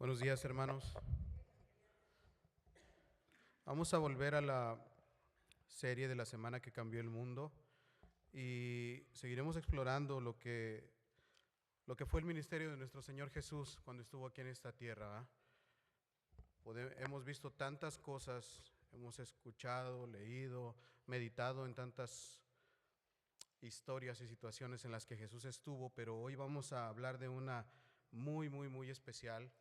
Buenos días, hermanos. Vamos a volver a la serie de la semana que cambió el mundo y seguiremos explorando lo que fue el ministerio de nuestro Señor Jesús cuando estuvo aquí en esta tierra. Hemos visto tantas cosas, hemos escuchado, leído, meditado en tantas historias y situaciones en las que Jesús estuvo, pero hoy vamos a hablar de una muy especial.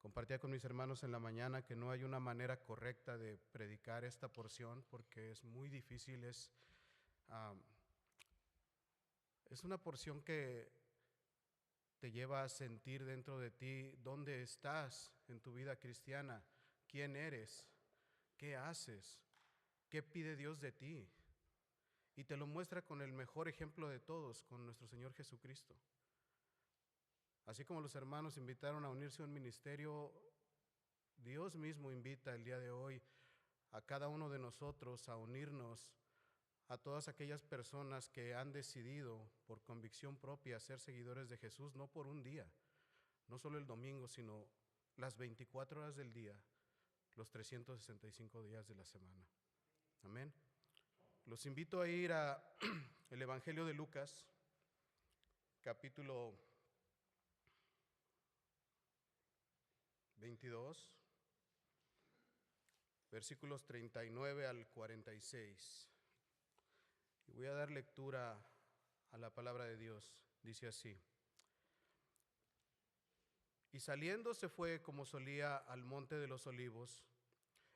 Compartía con mis hermanos en la mañana que no hay una manera correcta de predicar esta porción porque es muy difícil, es una porción que te lleva a sentir dentro de ti dónde estás en tu vida cristiana, quién eres, qué haces, qué pide Dios de ti. Y te lo muestra con el mejor ejemplo de todos, con nuestro Señor Jesucristo. Así como los hermanos invitaron a unirse a un ministerio, Dios mismo invita el día de hoy a cada uno de nosotros a unirnos a todas aquellas personas que han decidido por convicción propia ser seguidores de Jesús, no por un día, no solo el domingo, sino las 24 horas del día, los 365 días de la semana. Amén. Los invito a ir a el Evangelio de Lucas, capítulo 22. Versículos 39 al 46. Y voy a dar lectura a la palabra de Dios. Dice así: Y saliendo se fue como solía al monte de los olivos,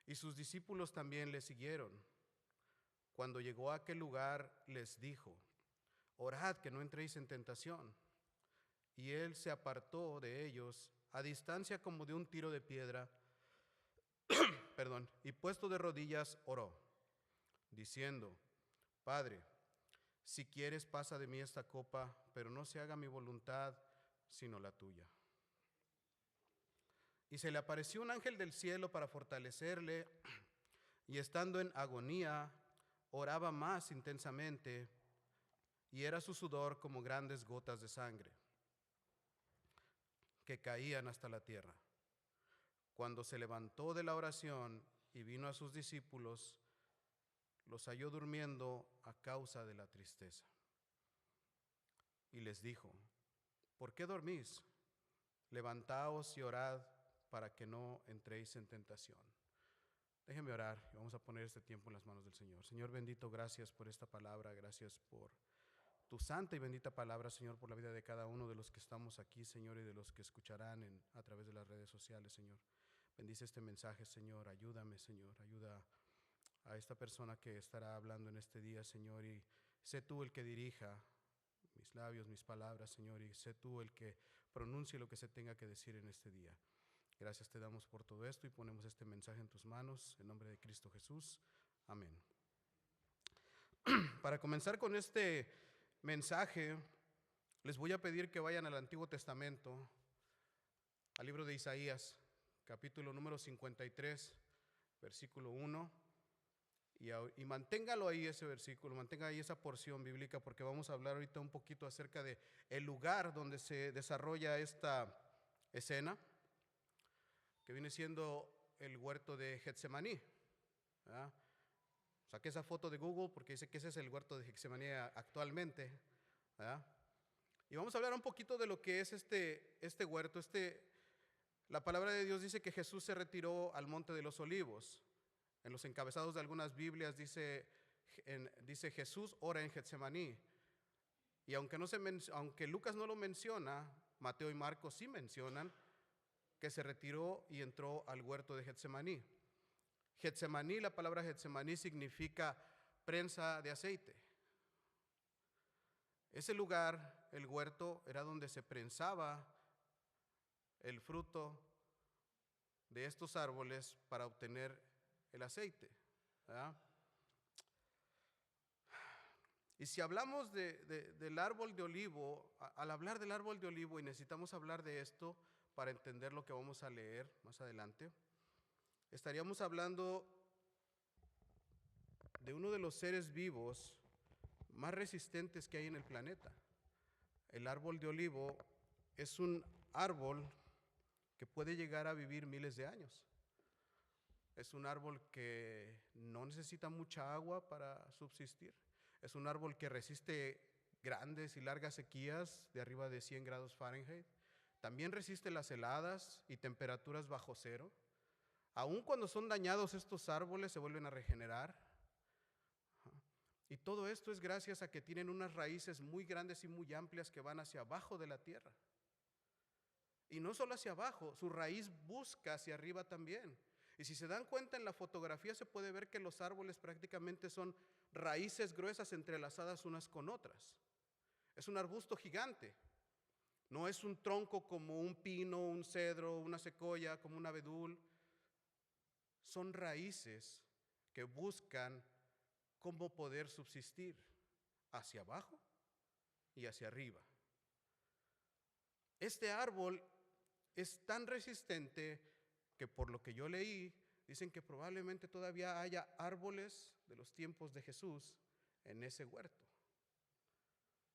y sus discípulos también le siguieron. Cuando llegó a aquel lugar les dijo: Orad que no entréis en tentación. Y él se apartó de ellos a distancia como de un tiro de piedra, y puesto de rodillas oró, diciendo: Padre, si quieres, pasa de mí esta copa, pero no se haga mi voluntad, sino la tuya. Y se le apareció un ángel del cielo para fortalecerle, y estando en agonía, oraba más intensamente, y era su sudor como grandes gotas de sangre, que caían hasta la tierra. Cuando se levantó de la oración y vino a sus discípulos, los halló durmiendo a causa de la tristeza. Y les dijo: ¿Por qué dormís? Levantaos y orad para que no entréis en tentación. Déjenme orar y vamos a poner este tiempo en las manos del Señor. Señor bendito, gracias por esta palabra, gracias por tu santa y bendita palabra, Señor, por la vida de cada uno de los que estamos aquí, Señor, y de los que escucharán a través de las redes sociales, Señor. Bendice este mensaje, Señor, ayúdame, Señor, ayuda a esta persona que estará hablando en este día, Señor, y sé tú el que dirija mis labios, mis palabras, Señor, y sé tú el que pronuncie lo que se tenga que decir en este día. Gracias te damos por todo esto y ponemos este mensaje en tus manos, en nombre de Cristo Jesús. Amén. Para comenzar con este mensaje, les voy a pedir que vayan al Antiguo Testamento, al libro de Isaías, capítulo número 53, versículo 1. Y manténgalo ahí ese versículo, mantenga ahí esa porción bíblica, porque vamos a hablar ahorita un poquito acerca de el lugar donde se desarrolla esta escena, que viene siendo el huerto de Getsemaní. Saqué esa foto de Google porque dice que ese es el huerto de Getsemaní actualmente, ¿verdad? Y vamos a hablar un poquito de lo que es este huerto. La palabra de Dios dice que Jesús se retiró al monte de los olivos. En los encabezados de algunas Biblias dice Jesús ora en Getsemaní. Y aunque Lucas no lo menciona, Mateo y Marcos sí mencionan que se retiró y entró al huerto de Getsemaní. Getsemaní, la palabra Getsemaní significa prensa de aceite. Ese lugar, el huerto, era donde se prensaba el fruto de estos árboles para obtener el aceite, ¿verdad? Y si hablamos del árbol de olivo, al hablar del árbol de olivo, y necesitamos hablar de esto para entender lo que vamos a leer más adelante, estaríamos hablando de uno de los seres vivos más resistentes que hay en el planeta. El árbol de olivo es un árbol que puede llegar a vivir miles de años. Es un árbol que no necesita mucha agua para subsistir. Es un árbol que resiste grandes y largas sequías de arriba de 100 grados Fahrenheit. También resiste las heladas y temperaturas bajo cero. Aun cuando son dañados, estos árboles se vuelven a regenerar. Y todo esto es gracias a que tienen unas raíces muy grandes y muy amplias que van hacia abajo de la tierra. Y no solo hacia abajo, su raíz busca hacia arriba también. Y si se dan cuenta en la fotografía se puede ver que los árboles prácticamente son raíces gruesas entrelazadas unas con otras. Es un arbusto gigante. No es un tronco como un pino, un cedro, una secoya, como un abedul. Son raíces que buscan cómo poder subsistir hacia abajo y hacia arriba. Este árbol es tan resistente que, por lo que yo leí, dicen que probablemente todavía haya árboles de los tiempos de Jesús en ese huerto.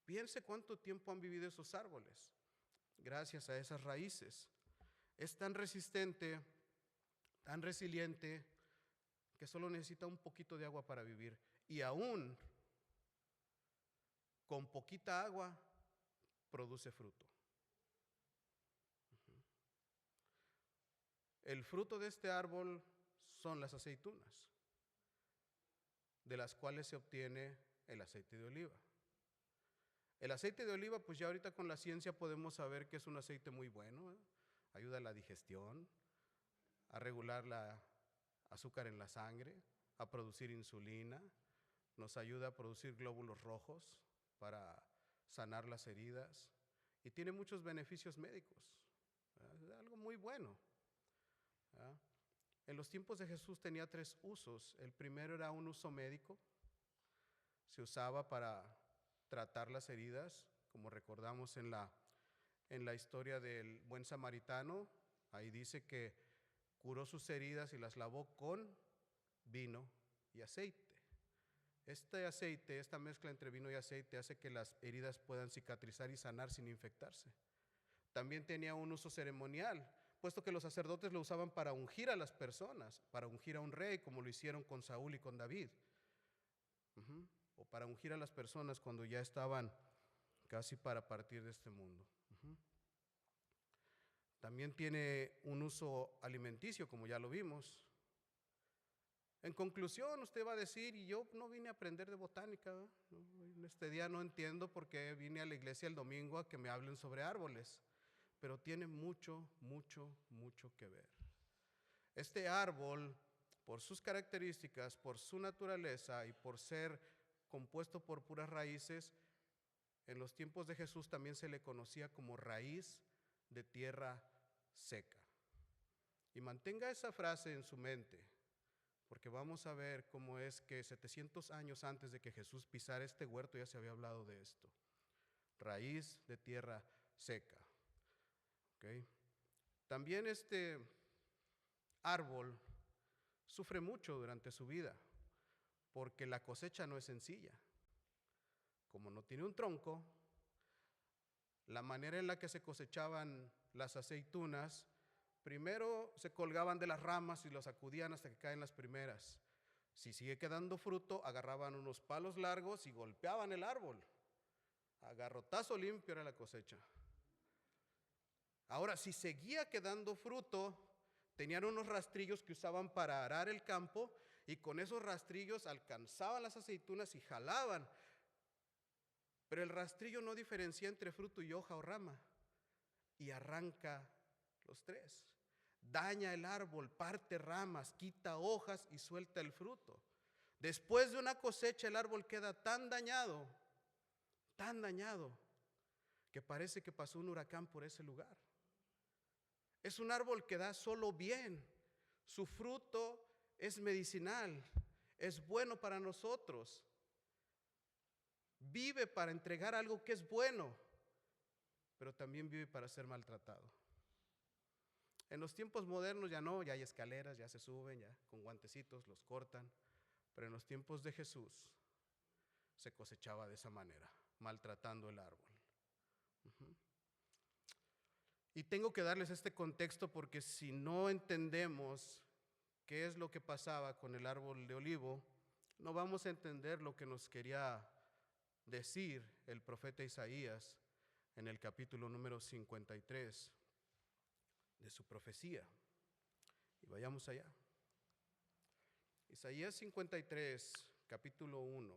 Piense cuánto tiempo han vivido esos árboles gracias a esas raíces. Es tan resistente, tan resiliente, que solo necesita un poquito de agua para vivir. Y aún con poquita agua produce fruto. El fruto de este árbol son las aceitunas, de las cuales se obtiene el aceite de oliva. El aceite de oliva, pues ya ahorita con la ciencia podemos saber que es un aceite muy bueno, ¿eh? Ayuda a la digestión, a regular la azúcar en la sangre, a producir insulina, nos ayuda a producir glóbulos rojos para sanar las heridas y tiene muchos beneficios médicos. Es algo muy bueno. ¿Verdad? En los tiempos de Jesús tenía 3 usos. El primero era un uso médico. Se usaba para tratar las heridas, como recordamos en la historia del buen samaritano. Ahí dice que curó sus heridas y las lavó con vino y aceite. Este aceite, esta mezcla entre vino y aceite hace que las heridas puedan cicatrizar y sanar sin infectarse. También tenía un uso ceremonial, puesto que los sacerdotes lo usaban para ungir a las personas, para ungir a un rey, como lo hicieron con Saúl y con David. O para ungir a las personas cuando ya estaban casi para partir de este mundo. También tiene un uso alimenticio, como ya lo vimos. En conclusión, usted va a decir, y yo no vine a aprender de botánica, ¿no? En este día no entiendo por qué vine a la iglesia el domingo a que me hablen sobre árboles, pero tiene mucho, mucho, mucho que ver. Este árbol, por sus características, por su naturaleza y por ser compuesto por puras raíces, en los tiempos de Jesús también se le conocía como raíz de tierra seca. Y mantenga esa frase en su mente, porque vamos a ver cómo es que 700 años antes de que Jesús pisara este huerto ya se había hablado de esto. Raíz de tierra seca. ¿Okay? También este árbol sufre mucho durante su vida, porque la cosecha no es sencilla. Como no tiene un tronco, la manera en la que se cosechaban las aceitunas, primero se colgaban de las ramas y los sacudían hasta que caen las primeras. Si sigue quedando fruto, agarraban unos palos largos y golpeaban el árbol. A garrotazo limpio era la cosecha. Ahora, si seguía quedando fruto, tenían unos rastrillos que usaban para arar el campo y con esos rastrillos alcanzaban las aceitunas y jalaban. Pero el rastrillo no diferencia entre fruto y hoja o rama y arranca los 3. Daña el árbol, parte ramas, quita hojas y suelta el fruto. Después de una cosecha el árbol queda tan dañado, que parece que pasó un huracán por ese lugar. Es un árbol que da solo bien. Su fruto es medicinal, es bueno para nosotros. Vive para entregar algo que es bueno, pero también vive para ser maltratado. En los tiempos modernos ya no, ya hay escaleras, ya se suben, ya con guantecitos los cortan, pero en los tiempos de Jesús se cosechaba de esa manera, maltratando el árbol. Y tengo que darles este contexto porque si no entendemos qué es lo que pasaba con el árbol de olivo, no vamos a entender lo que nos quería decir el profeta Isaías en el capítulo número 53 de su profecía. Y vayamos allá. Isaías 53, capítulo 1,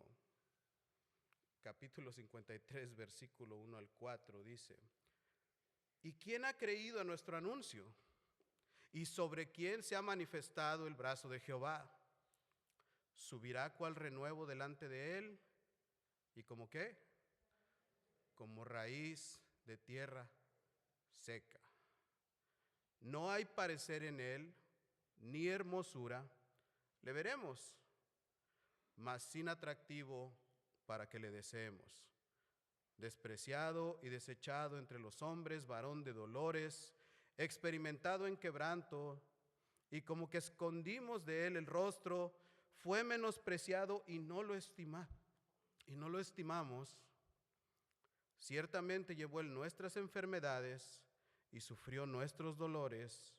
capítulo 53, versículo 1 al 4, dice: ¿Y quién ha creído a nuestro anuncio? ¿Y sobre quién se ha manifestado el brazo de Jehová? Subirá cual renuevo delante de él, y como qué, como raíz de tierra seca. No hay parecer en él, ni hermosura, le veremos, mas sin atractivo para que le deseemos. Despreciado y desechado entre los hombres, varón de dolores, experimentado en quebranto, y como que escondimos de él el rostro, fue menospreciado y no lo estimamos. Ciertamente llevó él nuestras enfermedades y sufrió nuestros dolores,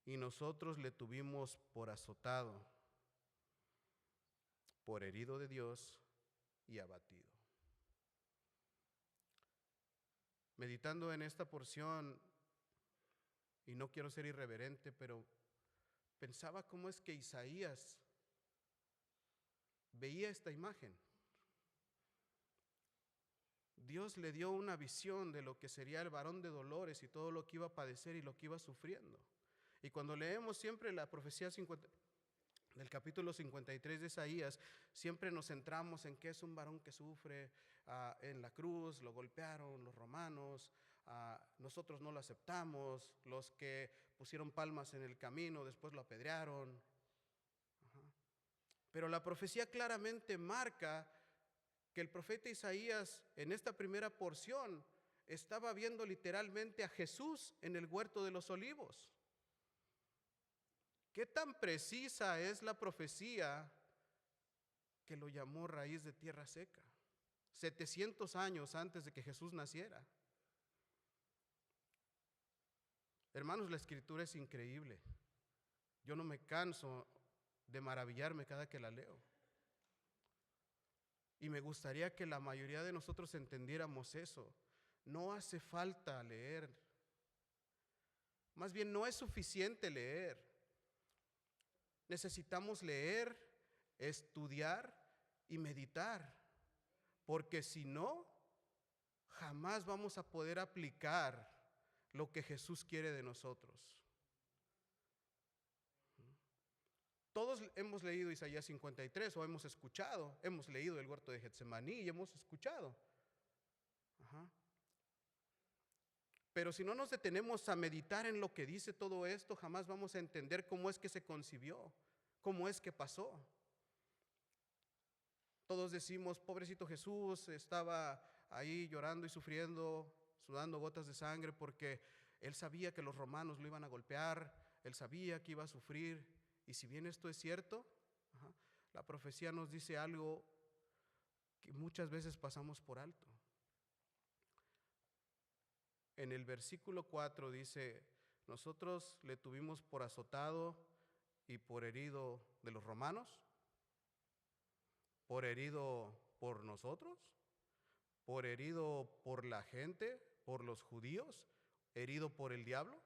y nosotros le tuvimos por azotado, por herido de Dios y abatido. Meditando en esta porción, y no quiero ser irreverente, pero pensaba cómo es que Isaías veía esta imagen. Dios le dio una visión de lo que sería el varón de dolores y todo lo que iba a padecer y lo que iba sufriendo. Y cuando leemos siempre la profecía del capítulo 53 de Isaías, siempre nos centramos en que es un varón que sufre en la cruz, lo golpearon los romanos, nosotros no lo aceptamos, los que pusieron palmas en el camino, después lo apedrearon. Ajá. Pero la profecía claramente marca que el profeta Isaías en esta primera porción estaba viendo literalmente a Jesús en el huerto de los olivos. ¿Qué tan precisa es la profecía que lo llamó raíz de tierra seca? 700 años antes de que Jesús naciera. Hermanos, la escritura es increíble. Yo no me canso de maravillarme cada que la leo. Y me gustaría que la mayoría de nosotros entendiéramos eso. No hace falta leer. Más bien, no es suficiente leer. Necesitamos leer, estudiar y meditar. Porque si no, jamás vamos a poder aplicar lo que Jesús quiere de nosotros. Todos hemos leído Isaías 53 o hemos leído el huerto de Getsemaní y hemos escuchado. Ajá. Pero si no nos detenemos a meditar en lo que dice todo esto, jamás vamos a entender cómo es que se concibió, cómo es que pasó. Todos decimos, pobrecito Jesús, estaba ahí llorando y sufriendo, sudando gotas de sangre porque él sabía que los romanos lo iban a golpear, él sabía que iba a sufrir. Y si bien esto es cierto, la profecía nos dice algo que muchas veces pasamos por alto. En el versículo 4 dice, nosotros le tuvimos por azotado y por herido de los romanos, por herido por nosotros, por herido por la gente, por los judíos, herido por el diablo.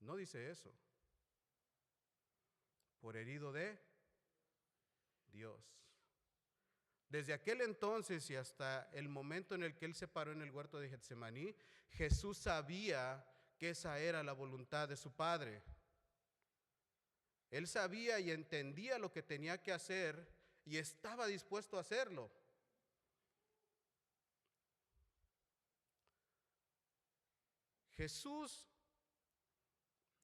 No dice eso. Por herido de Dios. Desde aquel entonces y hasta el momento en el que él se paró en el huerto de Getsemaní, Jesús sabía que esa era la voluntad de su Padre. Él sabía y entendía lo que tenía que hacer y estaba dispuesto a hacerlo. Jesús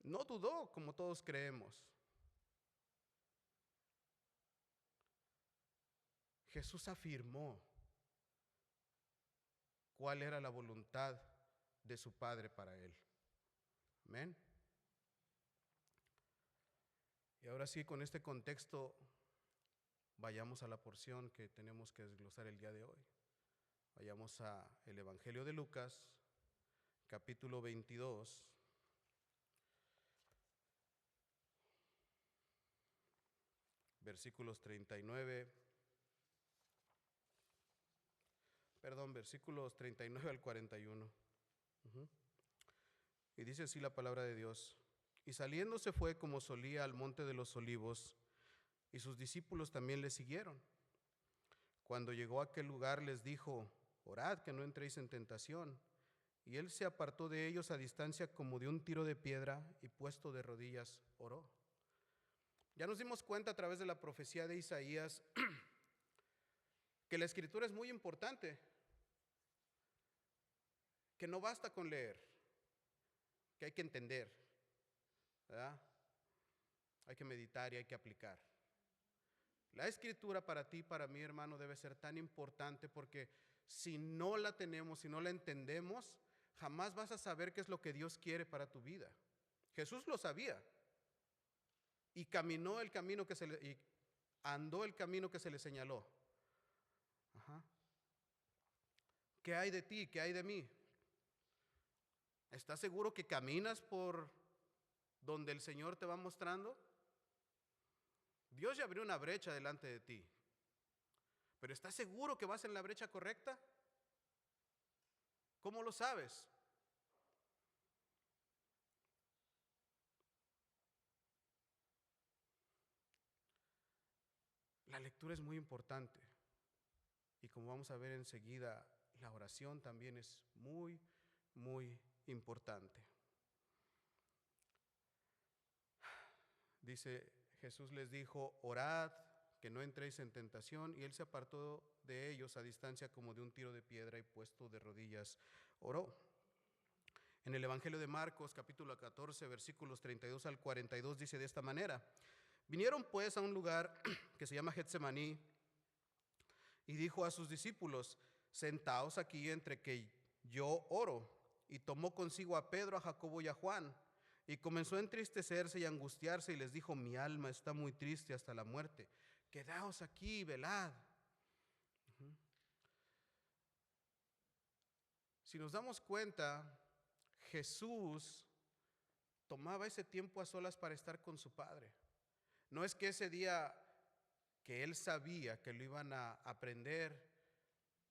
no dudó como todos creemos. Jesús afirmó cuál era la voluntad de su Padre para él. Amén. Y ahora sí, con este contexto, vayamos a la porción que tenemos que desglosar el día de hoy. Vayamos al Evangelio de Lucas, capítulo 22, versículos 39, versículos 39 al 41. Y dice así la palabra de Dios. Y saliendo se fue como solía al monte de los olivos, y sus discípulos también le siguieron. Cuando llegó a aquel lugar les dijo: orad que no entréis en tentación. Y él se apartó de ellos a distancia como de un tiro de piedra, y puesto de rodillas oró. Ya nos dimos cuenta a través de la profecía de Isaías que la escritura es muy importante, que no basta con leer, que hay que entender, ¿verdad? Hay que meditar y hay que aplicar. La escritura para ti, para mí, hermano, debe ser tan importante, porque si no la tenemos, si no la entendemos, jamás vas a saber qué es lo que Dios quiere para tu vida. Jesús lo sabía y caminó el camino que y andó el camino que se le señaló. ¿Qué hay de ti? ¿Qué hay de mí? ¿Estás seguro que caminas por donde el Señor te va mostrando? Dios ya abrió una brecha delante de ti, pero ¿estás seguro que vas en la brecha correcta? ¿Cómo lo sabes? La lectura es muy importante, y como vamos a ver enseguida, la oración también es muy, muy importante. Dice, Jesús les dijo: orad que no entréis en tentación, y él se apartó de ellos a distancia como de un tiro de piedra, y puesto de rodillas oró. En el Evangelio de Marcos, capítulo 14, versículos 32 al 42, dice de esta manera: vinieron pues a un lugar que se llama Getsemaní, y dijo a sus discípulos: sentaos aquí entre que yo oro. Y tomó consigo a Pedro, a Jacobo y a Juan, y comenzó a entristecerse y a angustiarse, y les dijo: mi alma está muy triste hasta la muerte, quedaos aquí y velad. Si nos damos cuenta, Jesús tomaba ese tiempo a solas para estar con su Padre. No es que ese día que él sabía que lo iban a aprender,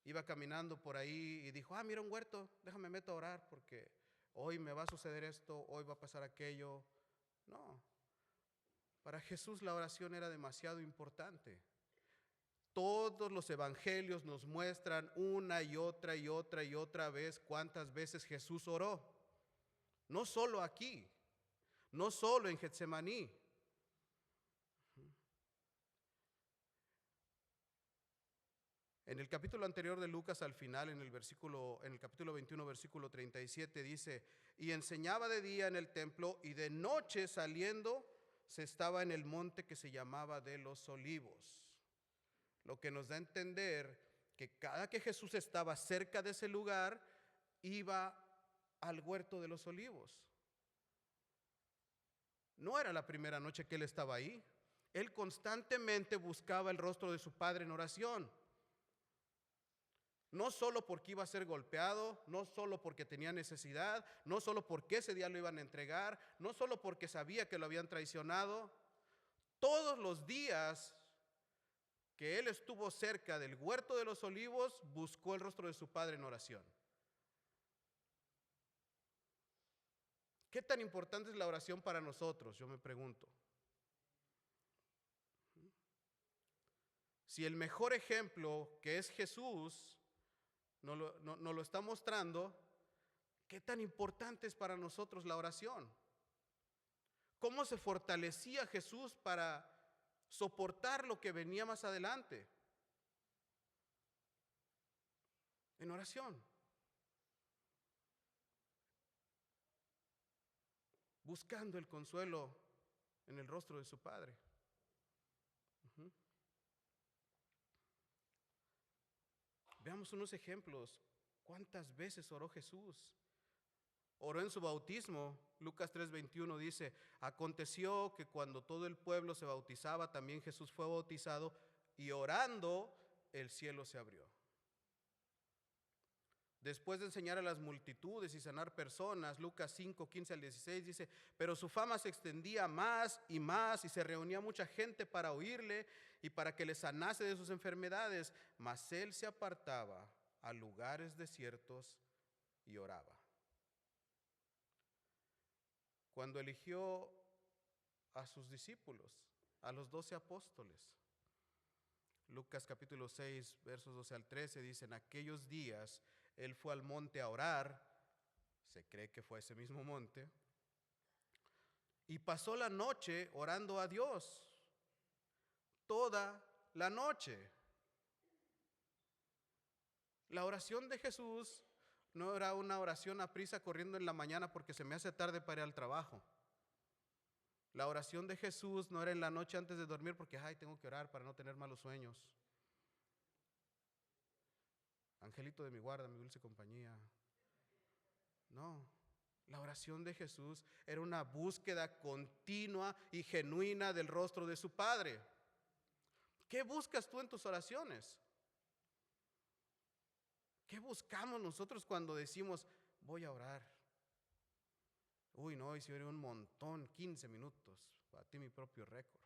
iba caminando por ahí y dijo: mira un huerto, déjame meto a orar porque hoy me va a suceder esto, hoy va a pasar aquello. No, para Jesús la oración era demasiado importante. Todos los evangelios nos muestran una y otra y otra y otra vez cuántas veces Jesús oró. No solo aquí, no solo en Getsemaní. En el capítulo anterior de Lucas, al final, en el capítulo 21, versículo 37, dice: y enseñaba de día en el templo, y de noche saliendo se estaba en el monte que se llamaba de los Olivos. Lo que nos da a entender que cada que Jesús estaba cerca de ese lugar, iba al huerto de los Olivos. No era la primera noche que él estaba ahí. Él constantemente buscaba el rostro de su Padre en oración. No solo porque iba a ser golpeado, no solo porque tenía necesidad, no solo porque ese día lo iban a entregar, no solo porque sabía que lo habían traicionado. Todos los días que él estuvo cerca del huerto de los Olivos, buscó el rostro de su Padre en oración. ¿Qué tan importante es la oración para nosotros? Yo me pregunto. Si el mejor ejemplo, que es Jesús, nos lo está mostrando, ¿qué tan importante es para nosotros la oración? ¿Cómo se fortalecía Jesús para soportar lo que venía más adelante? En oración. Buscando el consuelo en el rostro de su Padre. Veamos unos ejemplos. ¿Cuántas veces oró Jesús? Oró en su bautismo. Lucas 3:21 dice: aconteció que cuando todo el pueblo se bautizaba, también Jesús fue bautizado, y orando el cielo se abrió. Después de enseñar a las multitudes y sanar personas, Lucas 5, 15 al 16 dice, pero su fama se extendía más y se reunía mucha gente para oírle y para que le sanase de sus enfermedades, mas él se apartaba a lugares desiertos y oraba. Cuando eligió a sus discípulos, a los 12 apóstoles, Lucas capítulo 6, versos 12 al 13, dice, en aquellos días él fue al monte a orar, se cree que fue ese mismo monte, y pasó la noche orando a Dios, toda la noche. La oración de Jesús no era una oración a prisa corriendo en la mañana porque se me hace tarde para ir al trabajo. La oración de Jesús no era en la noche antes de dormir porque, ay, tengo que orar para no tener malos sueños. Angelito de mi guarda, mi dulce compañía. No, la oración de Jesús era una búsqueda continua y genuina del rostro de su Padre. ¿Qué buscas tú en tus oraciones? ¿Qué buscamos nosotros cuando decimos, voy a orar? Uy, no, y si oré un montón, 15 minutos, batí mi propio récord.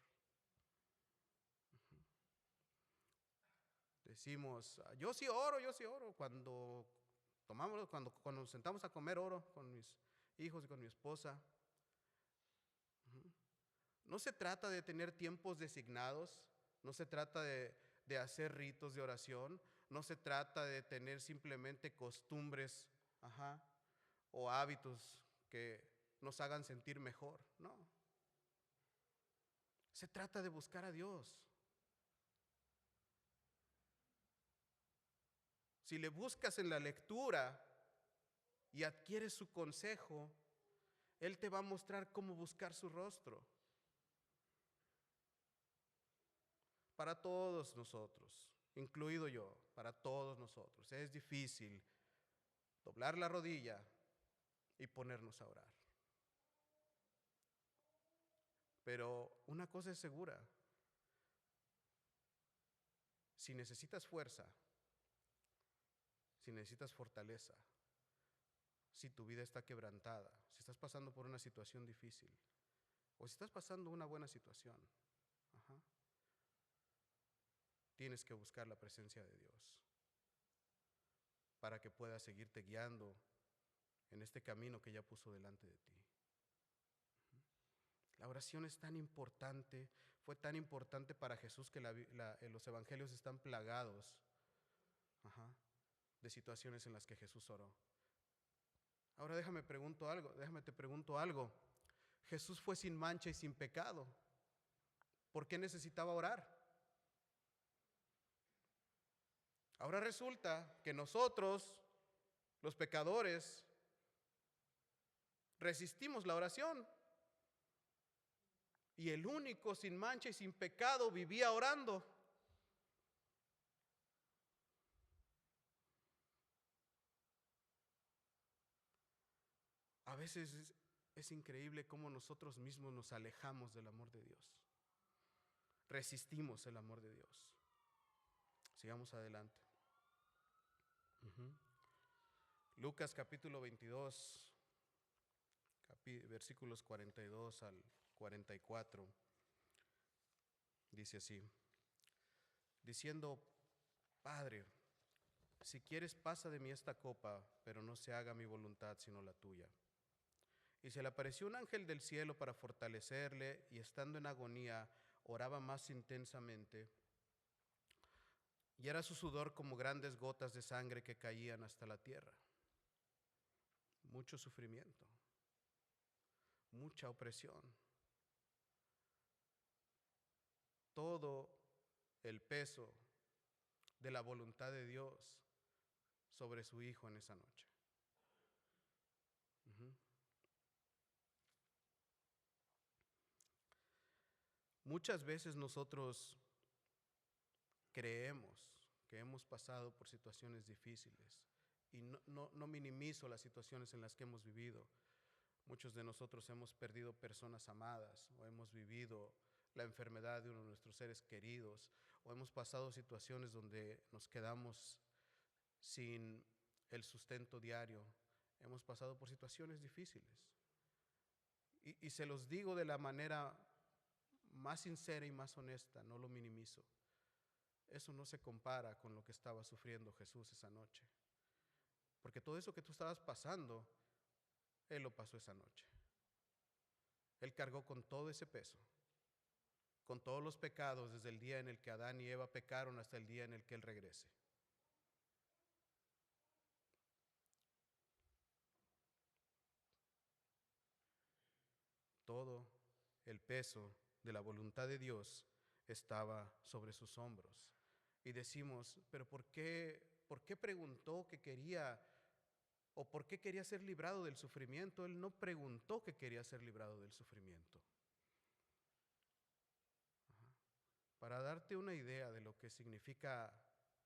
Decimos, yo sí oro, cuando nos sentamos a comer oro con mis hijos y con mi esposa. No se trata de tener tiempos designados, no se trata de hacer ritos de oración, no se trata de tener simplemente costumbres, o hábitos que nos hagan sentir mejor, no. Se trata de buscar a Dios. Si le buscas en la lectura y adquieres su consejo, Él te va a mostrar cómo buscar su rostro. Para todos nosotros, incluido yo, para todos nosotros, es difícil doblar la rodilla y ponernos a orar. Pero una cosa es segura, si necesitas fuerza, si necesitas fortaleza, si tu vida está quebrantada, si estás pasando por una situación difícil o si estás pasando una buena situación, tienes que buscar la presencia de Dios para que pueda seguirte guiando en este camino que ya puso delante de ti. La oración es tan importante, fue tan importante para Jesús que los evangelios están plagados de situaciones en las que Jesús oró. Ahora te pregunto algo. Jesús fue sin mancha y sin pecado. ¿Por qué necesitaba orar? Ahora resulta que nosotros, los pecadores, resistimos la oración. Y el único sin mancha y sin pecado vivía orando. A veces es increíble cómo nosotros mismos nos alejamos del amor de Dios. Resistimos el amor de Dios. Sigamos adelante. Lucas capítulo 22, versículos 42 al 44. Dice así, diciendo, Padre, si quieres pasa de mí esta copa, pero no se haga mi voluntad sino la tuya. Y se le apareció un ángel del cielo para fortalecerle, y estando en agonía, oraba más intensamente, y era su sudor como grandes gotas de sangre que caían hasta la tierra. Mucho sufrimiento, mucha opresión. Todo el peso de la voluntad de Dios sobre su Hijo en esa noche. Muchas veces nosotros creemos que hemos pasado por situaciones difíciles y no minimizo las situaciones en las que hemos vivido. Muchos de nosotros hemos perdido personas amadas o hemos vivido la enfermedad de uno de nuestros seres queridos o hemos pasado situaciones donde nos quedamos sin el sustento diario. Hemos pasado por situaciones difíciles. Y se los digo de la manera más sincera y más honesta, no lo minimizo. Eso no se compara con lo que estaba sufriendo Jesús esa noche. Porque todo eso que tú estabas pasando, Él lo pasó esa noche. Él cargó con todo ese peso, con todos los pecados desde el día en el que Adán y Eva pecaron hasta el día en el que Él regrese. Todo el peso de la voluntad de Dios estaba sobre sus hombros. Y decimos, pero ¿por qué preguntó que quería, o por qué quería ser librado del sufrimiento? Él no preguntó que quería ser librado del sufrimiento. Para darte una idea de lo que significa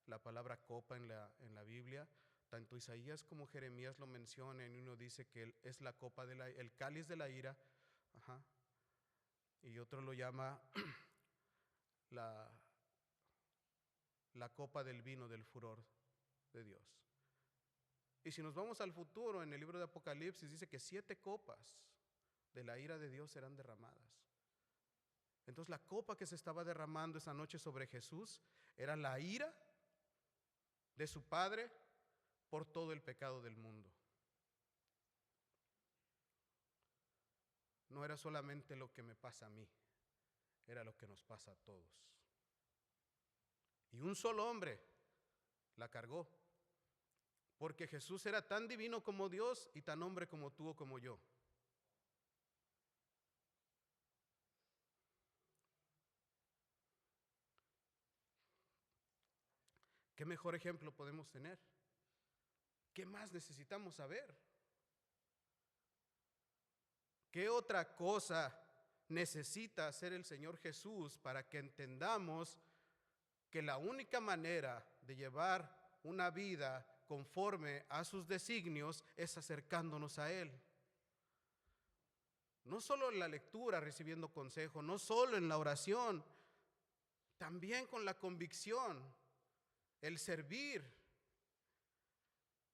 la palabra copa en la Biblia, tanto Isaías como Jeremías lo mencionan, y uno dice que es la copa el cáliz de la ira, y otro lo llama la copa del vino del furor de Dios. Y si nos vamos al futuro, en el libro de Apocalipsis dice que 7 copas de la ira de Dios serán derramadas. Entonces la copa que se estaba derramando esa noche sobre Jesús era la ira de su Padre por todo el pecado del mundo. No era solamente lo que me pasa a mí, era lo que nos pasa a todos. Y un solo hombre la cargó, porque Jesús era tan divino como Dios y tan hombre como tú o como yo. ¿Qué mejor ejemplo podemos tener? ¿Qué más necesitamos saber? ¿Qué otra cosa necesita hacer el Señor Jesús para que entendamos que la única manera de llevar una vida conforme a sus designios es acercándonos a Él? No solo en la lectura recibiendo consejo, no solo en la oración, también con la convicción, el servir.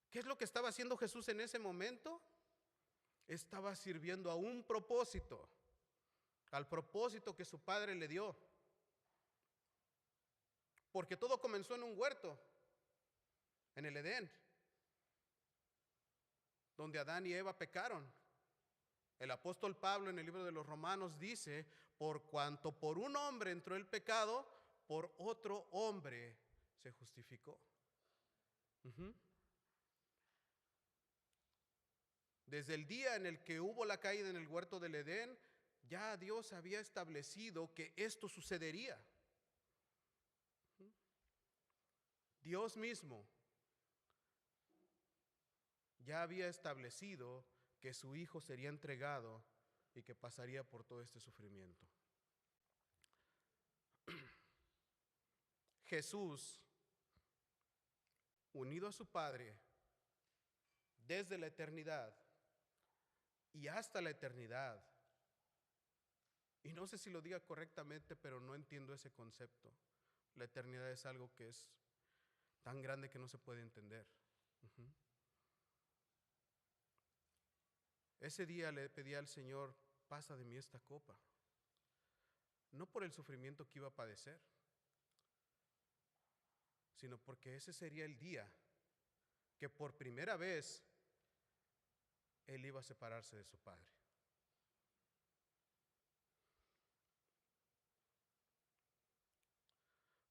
¿Qué es lo que estaba haciendo Jesús en ese momento? Estaba sirviendo a un propósito, al propósito que su Padre le dio. Porque todo comenzó en un huerto, en el Edén, donde Adán y Eva pecaron. El apóstol Pablo en el libro de los Romanos dice, por cuanto por un hombre entró el pecado, por otro hombre se justificó. Desde el día en el que hubo la caída en el huerto del Edén, ya Dios había establecido que esto sucedería. Dios mismo ya había establecido que su Hijo sería entregado y que pasaría por todo este sufrimiento. Jesús, unido a su Padre desde la eternidad y hasta la eternidad, y no sé si lo diga correctamente, pero no entiendo ese concepto. La eternidad es algo que es tan grande que no se puede entender. Ese día le pedí al Señor, pasa de mí esta copa. No por el sufrimiento que iba a padecer, sino porque ese sería el día que por primera vez Él iba a separarse de su Padre.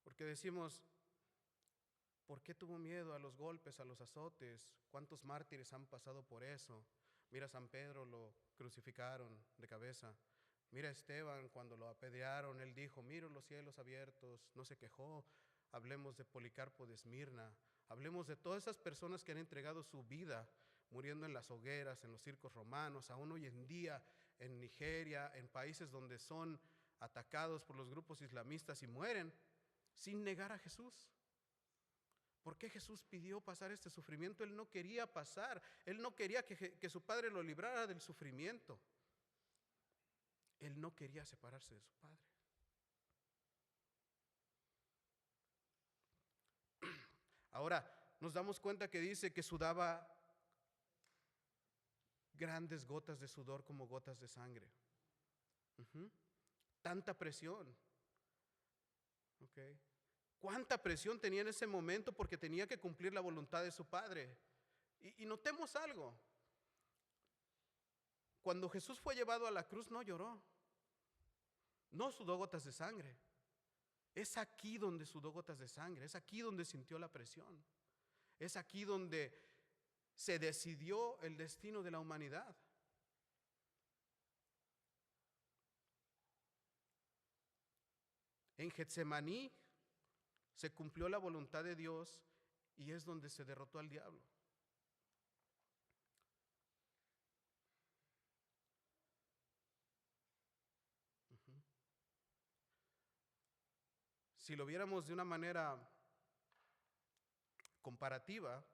Porque decimos, ¿por qué tuvo miedo a los golpes, a los azotes? ¿Cuántos mártires han pasado por eso? Mira, a San Pedro lo crucificaron de cabeza. Mira a Esteban, cuando lo apedrearon, él dijo, miro los cielos abiertos, no se quejó. Hablemos de Policarpo de Esmirna. Hablemos de todas esas personas que han entregado su vida muriendo en las hogueras, en los circos romanos, aún hoy en día en Nigeria, en países donde son atacados por los grupos islamistas y mueren sin negar a Jesús. ¿Por qué Jesús pidió pasar este sufrimiento? Él no quería pasar, Él no quería que su Padre lo librara del sufrimiento. Él no quería separarse de su Padre. Ahora, nos damos cuenta que dice que sudaba grandes gotas de sudor como gotas de sangre. Tanta presión. Okay. ¿Cuánta presión tenía en ese momento porque tenía que cumplir la voluntad de su Padre? Y notemos algo. Cuando Jesús fue llevado a la cruz no lloró, no sudó gotas de sangre. Es aquí donde sudó gotas de sangre, es aquí donde sintió la presión, es aquí donde se decidió el destino de la humanidad. En Getsemaní se cumplió la voluntad de Dios y es donde se derrotó al diablo. Si lo viéramos de una manera comparativa,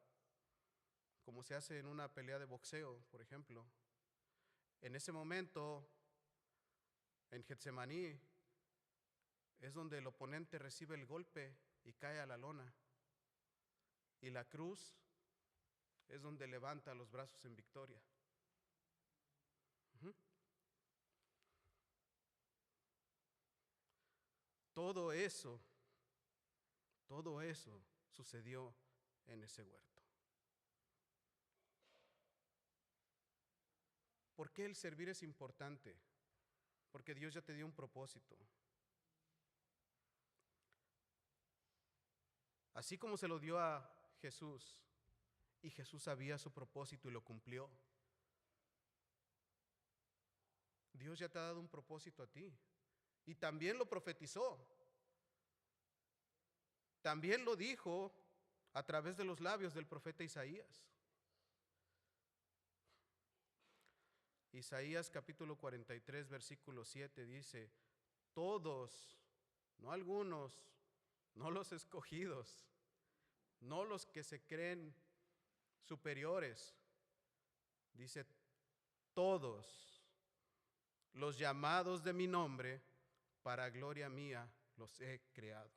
como se hace en una pelea de boxeo, por ejemplo, en ese momento, en Getsemaní, es donde el oponente recibe el golpe y cae a la lona. Y la cruz es donde levanta los brazos en victoria. Todo eso sucedió en ese huerto. ¿Por qué el servir es importante? Porque Dios ya te dio un propósito. Así como se lo dio a Jesús, y Jesús sabía su propósito y lo cumplió. Dios ya te ha dado un propósito a ti. Y también lo profetizó. También lo dijo a través de los labios del profeta Isaías. Isaías capítulo 43, versículo 7 dice: todos, no algunos, no los escogidos, no los que se creen superiores, dice: todos los llamados de mi nombre, para gloria mía los he creado.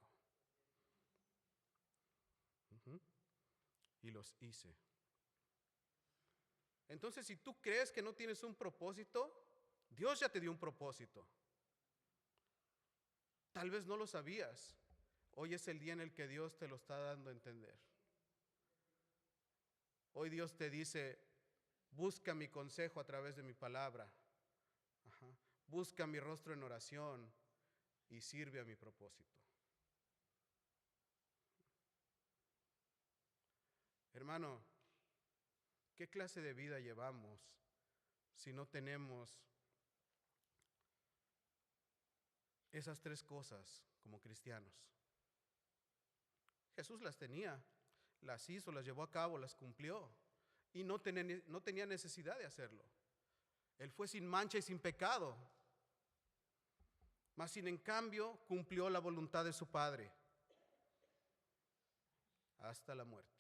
Y los hice. Entonces, si tú crees que no tienes un propósito, Dios ya te dio un propósito. Tal vez no lo sabías. Hoy es el día en el que Dios te lo está dando a entender. Hoy Dios te dice: busca mi consejo a través de mi palabra. Busca mi rostro en oración y sirve a mi propósito. Hermano, ¿qué clase de vida llevamos si no tenemos esas tres cosas como cristianos? Jesús las tenía, las hizo, las llevó a cabo, las cumplió y no tenía necesidad de hacerlo. Él fue sin mancha y sin pecado, mas sin en cambio cumplió la voluntad de su Padre hasta la muerte.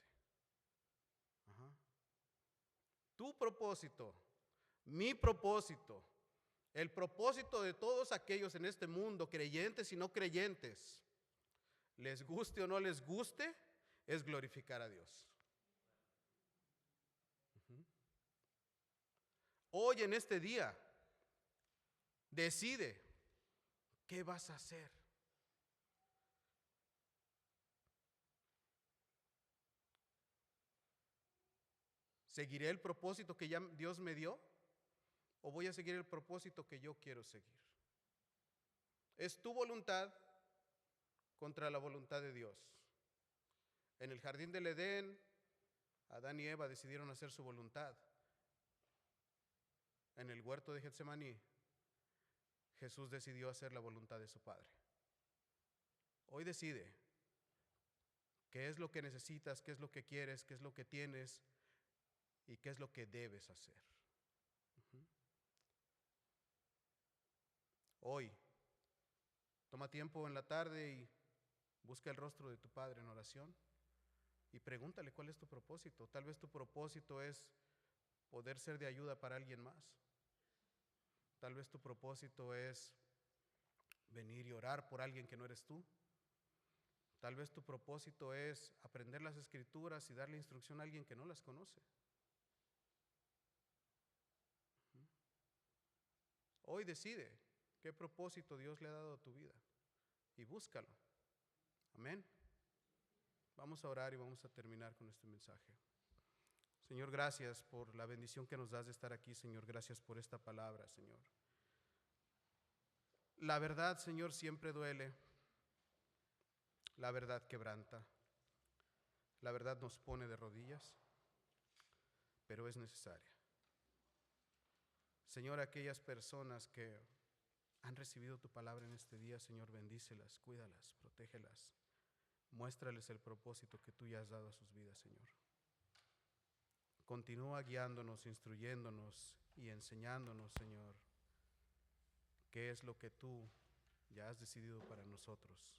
Tu propósito, mi propósito, el propósito de todos aquellos en este mundo, creyentes y no creyentes, les guste o no les guste, es glorificar a Dios. Hoy en este día, decide qué vas a hacer. ¿Seguiré el propósito que ya Dios me dio? ¿O voy a seguir el propósito que yo quiero seguir? Es tu voluntad contra la voluntad de Dios. En el jardín del Edén, Adán y Eva decidieron hacer su voluntad. En el huerto de Getsemaní, Jesús decidió hacer la voluntad de su Padre. Hoy decide qué es lo que necesitas, qué es lo que quieres, qué es lo que tienes y qué es lo que debes hacer. Hoy, toma tiempo en la tarde y busca el rostro de tu Padre en oración y pregúntale cuál es tu propósito. Tal vez tu propósito es poder ser de ayuda para alguien más. Tal vez tu propósito es venir y orar por alguien que no eres tú. Tal vez tu propósito es aprender las Escrituras y darle instrucción a alguien que no las conoce. Hoy decide qué propósito Dios le ha dado a tu vida y búscalo. Amén. Vamos a orar y vamos a terminar con este mensaje. Señor, gracias por la bendición que nos das de estar aquí, Señor. Gracias por esta palabra, Señor. La verdad, Señor, siempre duele. La verdad quebranta. La verdad nos pone de rodillas, pero es necesaria. Señor, aquellas personas que han recibido tu palabra en este día, Señor, bendícelas, cuídalas, protégelas. Muéstrales el propósito que tú ya has dado a sus vidas, Señor. Continúa guiándonos, instruyéndonos y enseñándonos, Señor, qué es lo que tú ya has decidido para nosotros.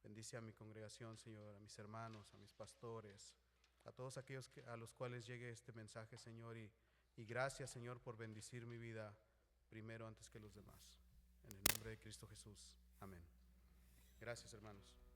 Bendice a mi congregación, Señor, a mis hermanos, a mis pastores, a todos aquellos a los cuales llegue este mensaje, Señor, y gracias, Señor, por bendecir mi vida primero antes que los demás. En el nombre de Cristo Jesús. Amén. Gracias, hermanos.